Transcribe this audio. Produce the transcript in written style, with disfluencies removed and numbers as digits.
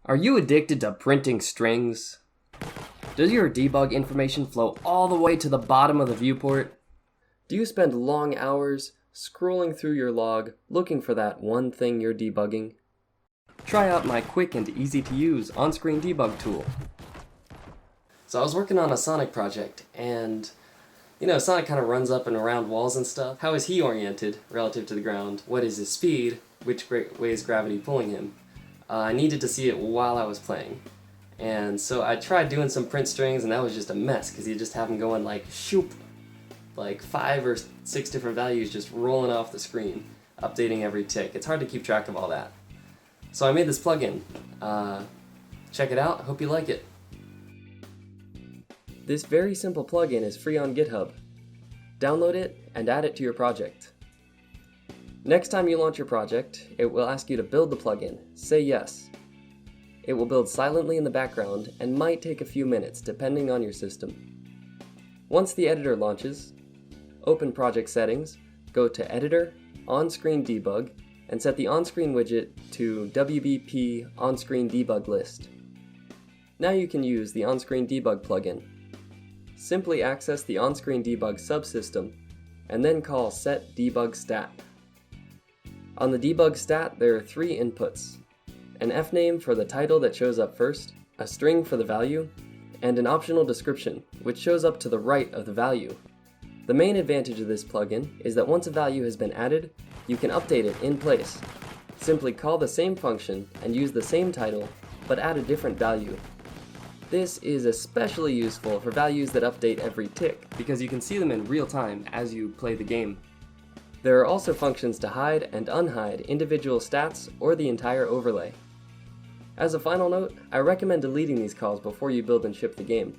Are you addicted to printing strings? Does your debug information flow all the way to the bottom of the viewport? Do you spend long hours scrolling through your log looking for that one thing you're debugging? Try out my quick and easy to use on-screen debug tool. So I was working on a Sonic project, and Sonic kind of runs up and around walls and stuff. How is he oriented relative to the ground? What is his speed? Which way is gravity pulling him? I needed to see it while I was playing. And so I tried doing some print strings, and that was just a mess, because you just have them going like shoop, like 5 or 6 different values just rolling off the screen, updating every tick. It's hard to keep track of all that. So I made this plugin. Check it out, hope you like it. This very simple plugin is free on GitHub. Download it and add it to your project. Next time you launch your project, it will ask you to build the plugin. Say yes. It will build silently in the background and might take a few minutes depending on your system. Once the editor launches, open Project Settings, go to Editor, On-Screen Debug, and set the on-screen widget to WBP On-Screen Debug List. Now you can use the On-Screen Debug plugin. Simply access the On-Screen Debug subsystem, and then call Set Debug Stat. On the debug stat, there are 3 inputs: an fname for the title that shows up first, a string for the value, and an optional description, which shows up to the right of the value. The main advantage of this plugin is that once a value has been added, you can update it in place. Simply call the same function and use the same title, but add a different value. This is especially useful for values that update every tick, because you can see them in real time as you play the game. There are also functions to hide and unhide individual stats or the entire overlay. As a final note, I recommend deleting these calls before you build and ship the game.